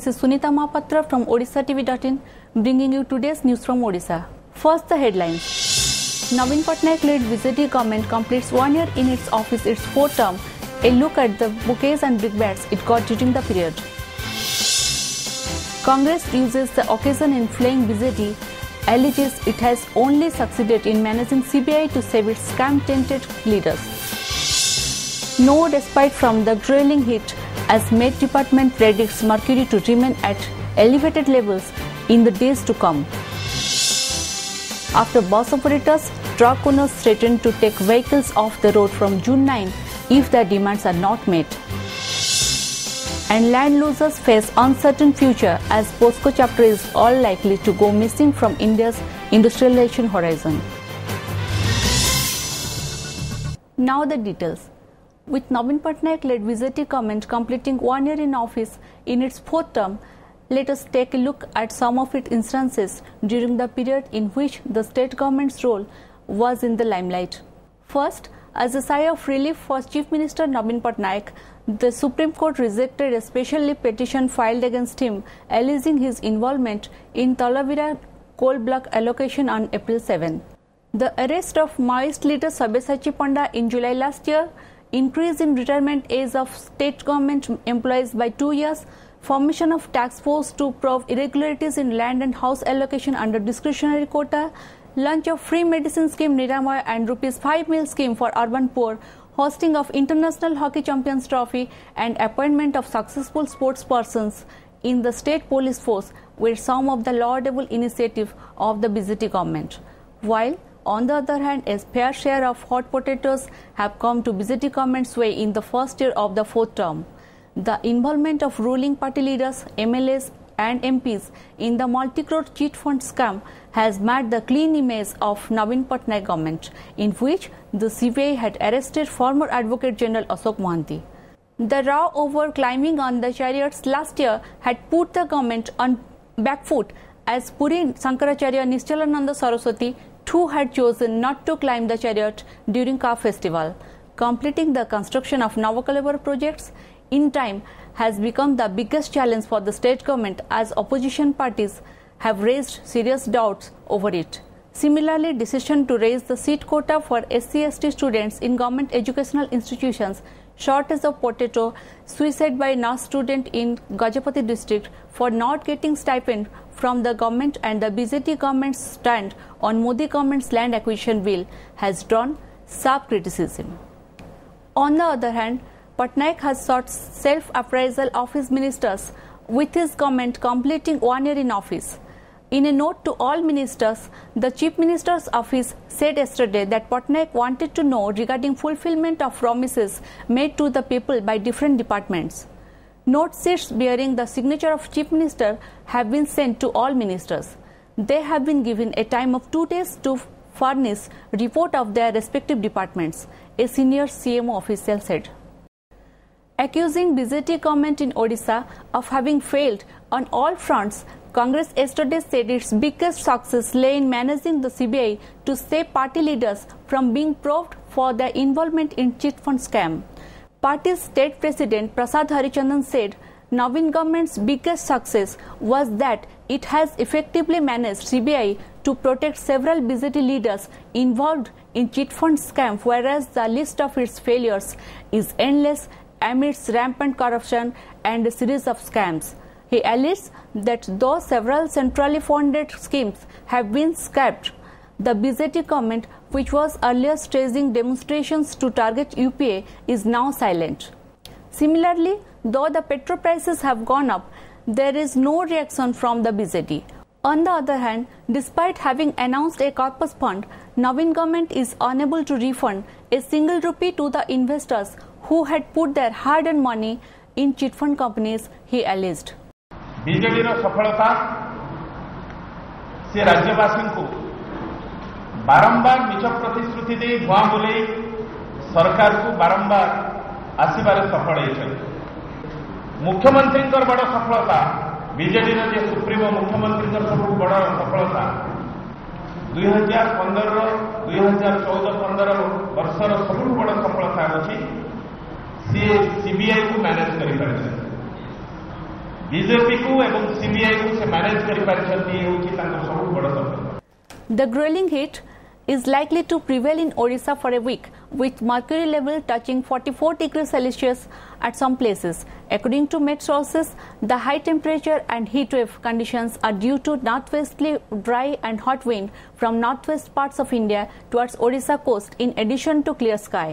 This is Sunita Mahapatra from OdishaTV.in bringing you today's news from Odisha. First, the headlines. Navin Patnaik-led BJD government completes 1 year in its office, its fourth term. A look at the bouquets and brickbats it got during the period. Congress uses the occasion in flaying BJD, alleges it has only succeeded in managing CBI to save its scam-tainted leaders. No respite from the grueling heat as Met Department predicts mercury to remain at elevated levels in the days to come. After bus operators, truck owners threaten to take vehicles off the road from June 9 if their demands are not met. And land losers face uncertain future as POSCO chapter is all likely to go missing from India's industrialization horizon. Now the details. With Navin Patnaik-led BJD government completing 1 year in office in its fourth term, let us take a look at some of its instances during the period in which the state government's role was in the limelight. First, as a sigh of relief for Chief Minister Navin Patnaik, the Supreme Court rejected a special leave petition filed against him alleging his involvement in Talavera coal block allocation on April 7. The arrest of Maoist leader Sabyasachi Panda in July last year, increase in retirement age of state government employees by 2 years, formation of task force to probe irregularities in land and house allocation under discretionary quota, launch of free medicine scheme Niramaya and ₹5 meal scheme for urban poor, hosting of International Hockey Champions Trophy and appointment of successful sports persons in the state police force were some of the laudable initiatives of the BJD government. While on the other hand, a fair share of hot potatoes have come to BJD government's way in the first year of the fourth term. The involvement of ruling party leaders, MLAs and MPs in the multi-crore cheat fund scam has marred the clean image of Navin Patnaik government, in which the CBI had arrested former Advocate General Ashok Mohanty. The row over climbing on the chariots last year had put the government on back foot as Puri Shankaracharya Nishchalananda Saraswati too had chosen not to climb the chariot during Ka festival. Completing the construction of Navakalabara projects in time has become the biggest challenge for the state government as opposition parties have raised serious doubts over it. Similarly, decision to raise the seat quota for SC/ST students in government educational institutions, shortage of potato, suicide by nurse student in Gajapati district for not getting stipend from the government and the BJD government's stand on Modi government's land acquisition bill has drawn sharp criticism. On the other hand, Patnaik has sought self-appraisal of his ministers, with his government completing 1 year in office. In a note to all ministers, the Chief Minister's office said yesterday that Patnaik wanted to know regarding fulfillment of promises made to the people by different departments. Note sheets bearing the signature of Chief Minister have been sent to all ministers. They have been given a time of 2 days to furnish report of their respective departments, a senior CMO official said. Accusing BJD government in Odisha of having failed on all fronts, Congress yesterday said its biggest success lay in managing the CBI to save party leaders from being probed for their involvement in cheat fund scam. Party's state president Prasad Harichandan said Navin government's biggest success was that it has effectively managed CBI to protect several BJD leaders involved in cheat fund scam, whereas the list of its failures is endless amidst rampant corruption and a series of scams. He alleged that though several centrally funded schemes have been scrapped, the BJD government, which was earlier staging demonstrations to target UPA, is now silent. Similarly, though the petrol prices have gone up, there is no reaction from the BJD. On the other hand, despite having announced a corpus fund, Navin government is unable to refund a single rupee to the investors who had put their hard-earned money in cheat fund companies, he alleged. BJD रो सफलता से राज्यवासी को बारंबार मिछ प्रतिश्रुति दे धुआं बुले सरकार को बारंबार आसबार सफल होती। मुख्यमंत्री बड़ सफलता बीजेडी रो सुप्रीमो मुख्यमंत्री सब बड़ सफलता 2014 वर्षर सब बड़ सफलता अच्छी सी सीबीआई को मैनेज कर बीजेपी को एवं सीबीआई को से मैनेज करि पारछंती होची तांको सब बड़ सफलता। The grueling heat is likely to prevail in Odisha for a week, with mercury level touching 44 degrees Celsius at some places. According to Met sources, the high temperature and heat wave conditions are due to northwesterly dry and hot wind from northwest parts of India towards Odisha coast in addition to clear sky.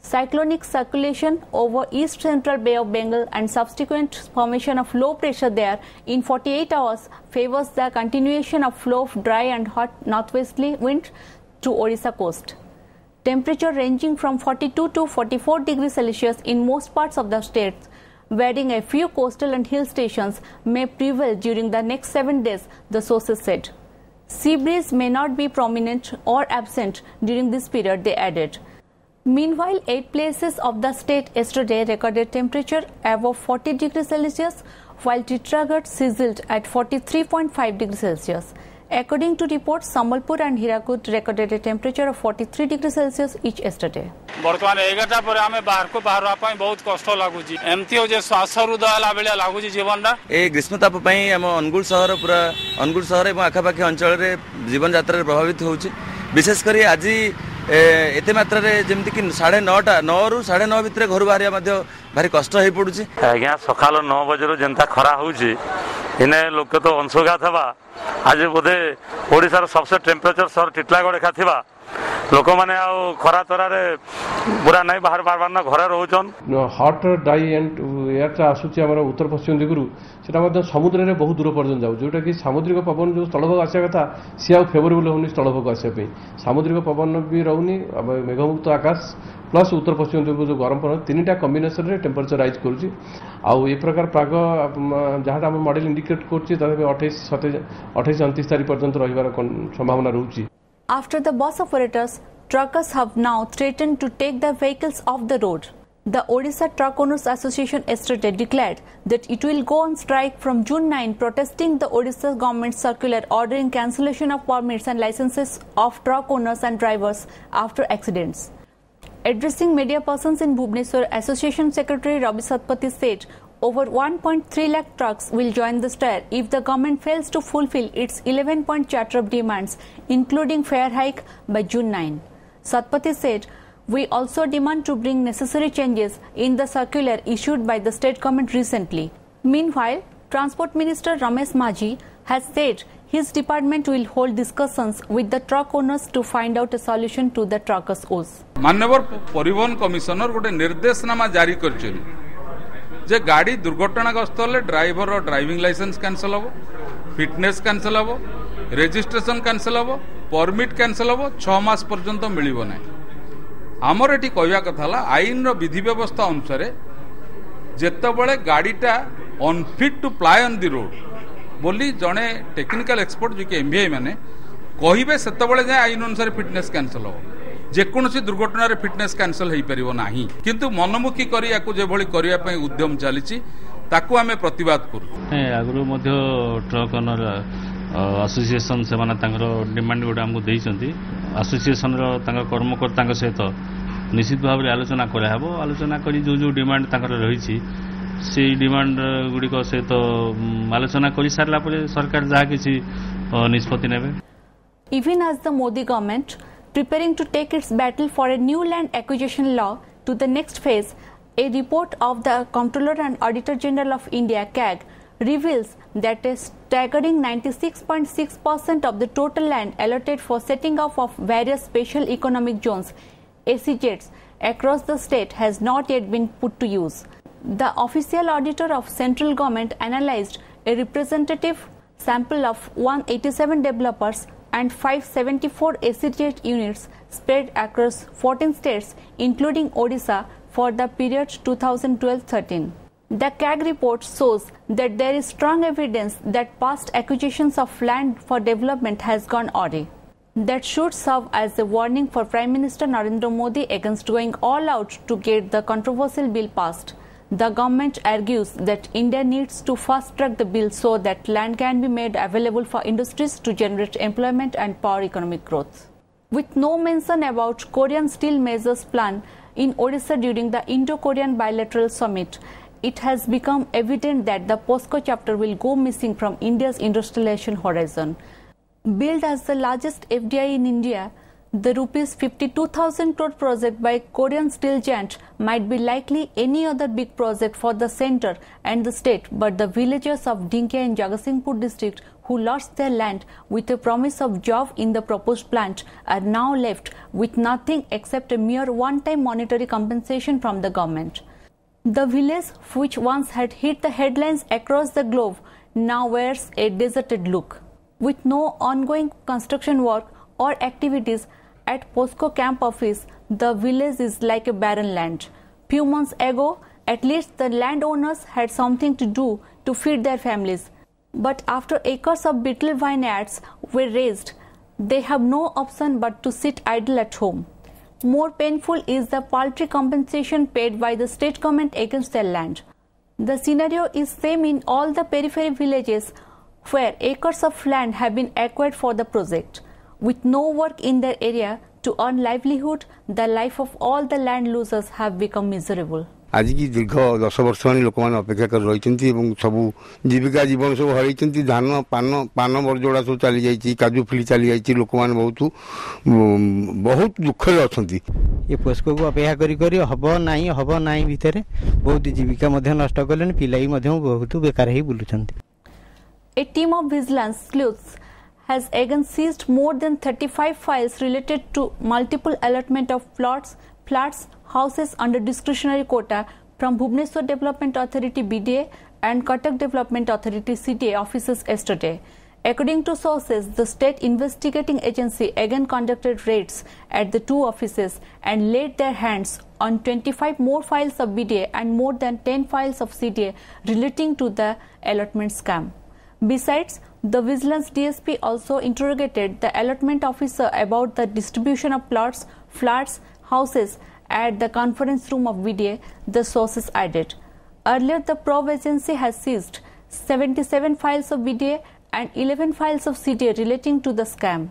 Cyclonic circulation over East Central Bay of Bengal and subsequent formation of low pressure there in 48 hours favors the continuation of flow of dry and hot northwesterly wind to Odisha coast. Temperature ranging from 42 to 44 degrees Celsius in most parts of the state, varying a few coastal and hill stations, may prevail during the next 7 days, the sources said. Sea breeze may not be prominent or absent during this period, they added. Meanwhile, 8 places of the state yesterday recorded temperature above 40 degrees Celsius, while Titragarh sizzled at 43.5 degrees Celsius. According to reports, Sambalpur and Hirakud recorded a temperature of 43 degrees Celsius each yesterday. बर्तमान 11टा पर आमे बाहर को बाहर आपाई बहुत कष्ट लागुची एमती हो जे श्वास रुदाला बेले लागुची जीवनटा ए ग्रीष्मताप पई हम अनुगुल शहर एवं आखापाखी अंचल रे जीवन यात्रा प्रभावित होउची विशेष करी आज एते मात्रा रे जेमति कि 9:30 रु 9:30 भितर घर बाहरिया मध्ये भारी कष्ट होई पडुची आज्ञा सकाल 9 बजे रो जनता खरा होउची इने लोक तो अंशुघात हवा आज बोधे ओडिसा सबसे टेम्परेचर शहर टिटलागढ़ एका थिबा लोक माने आ खरा तरा रे पूरा नहीं बाहर बार ना घरे रहउचन हॉट ड्राई एंड एयर चा आसुची हमर उत्तर पश्चिम दिगरु सेटा मध्ये समुद्र रे बहुत दूर पर्यंत जाउ जोटा कि सामुद्रिक पवन जो स्थलभाग आसे कथा से आ फेवरेबल होनी स्थलभाग आसे पे सामुद्रिक पवन भी रहउनी मेघमुक्त आकाश प्लस उत्तर पश्चिम दिगरु जो गरम पवन तीनटा कॉम्बिनेशन रे टेम्परेचर राइज करूची आ ए प्रकार प्राग जहां हम मॉडल इंडिकेट करची तबे 28 29 तारिख पर्यंत रहिबार संभावना रहउची. After the bus operators, truckers have now threatened to take the vehicles off the road. The Odisha Truck Owners Association yesterday declared that it will go on strike from June 9, protesting the Odisha government circular ordering cancellation of permits and licenses of truck owners and drivers after accidents. Addressing media persons in Bhubaneswar, Association Secretary Ravi Satpathy said over 1.3 lakh trucks will join the strike if the government fails to fulfill its 11-point charter of demands, including fare hike by June 9. Satpathy said, "We also demand to bring necessary changes in the circular issued by the state government recently." Meanwhile, Transport Minister Ramesh Majhi has said his department will hold discussions with the truck owners to find out a solution to the truckers' woes. माननीय परिवहन commissioner गोटे निर्देशनामा जारी करछन जे गाड़ी दुर्घटनाग्रस्त हेले driver driving licence cancel हम fitness cancel हम registration cancel हम परमिट कैंसल हम 6 मास पर्यंत मिलिबो नै आमर एटी कहवा कथा आईन विधि व्यवस्था अनुसार जेतबळे गाड़ीटा unfit to ply on the road बोली जड़े टेक्निकल एक्सपर्ट जो कि एमबीआई माने कहिबे सेतबळे जाय आईन अनुसार फिटनेस कैंसल हो जेकोसी दुर्घटना रे फिटनेस कैंसल हो पारिबो नाही किंतु मनमुखी करी याकू जे भली करिया पई उद्यम चलीची ताकू आमे प्रतिवाद करू आगु मध्य ट्रक ओनर एसोसिएशन से माने तांगर डिमांड गोटे हमको देइछंती एसोसिएशन रो तांगर कर्मकर्ता सहित निश्चित भाव आलोचना करा हबो आलोचना करी जो जो डिमांड तांगर रहिछि से डिमांड गुड़िक सहित आलोचना कर सारा सरकार जहाँ किसी निष्पत्ति नेबे. Even as the Modi government preparing to take its battle for a new land acquisition law to the next phase, a report of the Comptroller and Auditor General of India (CAG) reveals that a staggering 96.6% of the total land allotted for setting up of various special economic zones (SEZs) across the state has not yet been put to use. The official auditor of central government analyzed a representative sample of 187 developers and 574 SEZ units spread across 14 states including Odisha for the period 2012-13. The CAG report shows that there is strong evidence that past acquisitions of land for development has gone awry. That should serve as a warning for Prime Minister Narendra Modi against going all out to get the controversial bill passed. The government argues that India needs to fast-track the bill so that land can be made available for industries to generate employment and power economic growth. With no mention about Korean steel measures plan in Odisha during the Indo-Korean bilateral summit, it has become evident that the POSCO chapter will go missing from India's industrialization horizon. Billed as the largest FDI in India, the rupees 52,000 crore project by Korean steel giant might be likely any other big project for the centre and the state, but the villagers of Dinkia in Jagatsinghpur district who lost their land with a promise of job in the proposed plant are now left with nothing except a mere one-time monetary compensation from the government. The village, which once had hit the headlines across the globe, now wears a deserted look. With no ongoing construction work or activities at POSCO camp office, the village is like a barren land. Few months ago, at least the landowners had something to do to feed their families. But after acres of betel vineyards were raised, they have no option but to sit idle at home. More painful is the paltry compensation paid by the state government against their land. The scenario is same in all the periphery villages where acres of land have been acquired for the project. With no work in their area to earn livelihood, the life of all the land losers have become miserable. आज की दीर्घ 10 वर्ष आनी लोक मैंने अपेक्षा कर रही सब जीविका जीवन सब हर धान पान बरजोड़ा सब चली जाइए काजू फिली चली जाइए लोक मैंने बहुत दुखरे अच्छा ये पोस्को को अपेक्षा करी हम ना भितर बहुत जीविका नष्ट कले पिलाई बहुत बेकार ही बुलूं. A team of vigilance sleuths has again seized more than 35 files related to multiple allotment of plots, houses under discretionary quota from Bhubaneswar Development Authority BDA and Cuttack Development Authority CDA offices yesterday. According to sources, the state investigating agency again conducted raids at the two offices and laid their hands on 25 more files of BDA and more than 10 files of CDA relating to the allotment scam. Besides, the Vigilance DSP also interrogated the allotment officer about the distribution of plots, flats, houses at the conference room of VDA, the sources added. Earlier, the probe agency has seized 77 files of BDA and 11 files of CDA relating to the scam.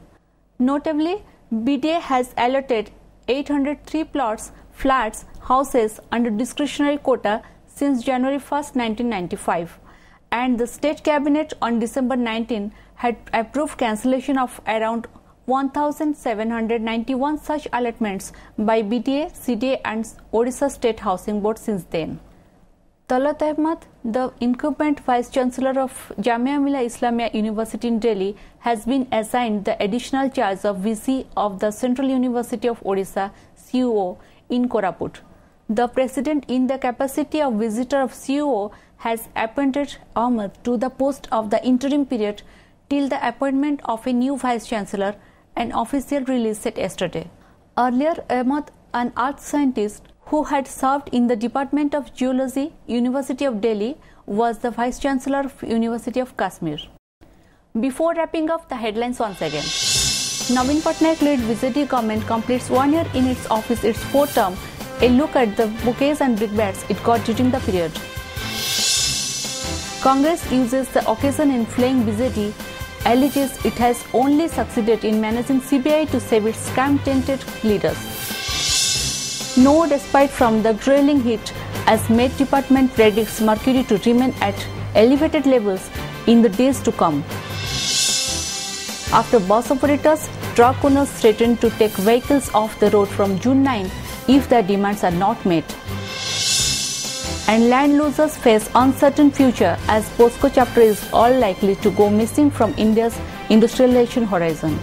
Notably, BDA has allotted 803 plots, flats, houses under discretionary quota since January 1, 1995. And the state cabinet on December 19 had approved cancellation of around 1,791 such allotments by BDA, CDA and Odisha State Housing Board since then. Talat Ahmed, the incumbent Vice-Chancellor of Jamia Millia Islamia University in Delhi, has been assigned the additional charge of VC of the Central University of Odisha, CUO, in Koraput. The President, in the capacity of visitor of CUO, has appointed Ahmed to the post of the interim period till the appointment of a new Vice-Chancellor, an official release said yesterday. Earlier, Ahmed, an art scientist who had served in the Department of Geology, University of Delhi, was the Vice-Chancellor of University of Kashmir. Before wrapping up the headlines once again, Navin Patnaik-led BJP government completes 1 year in its office, its fourth term. A look at the bouquets and brickbats it got during the period. Congress uses the occasion in flaying BJP, alleges it has only succeeded in managing CBI to save its scam-tainted leaders. No respite from the grueling heat as Met Department predicts mercury to remain at elevated levels in the days to come. After bus operators, truck owners threaten to take vehicles off the road from June 9 if their demands are not met. And land losers face uncertain future as POSCO chapter is all likely to go missing from India's industrialization horizon.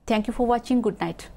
Thank you for watching. Good night.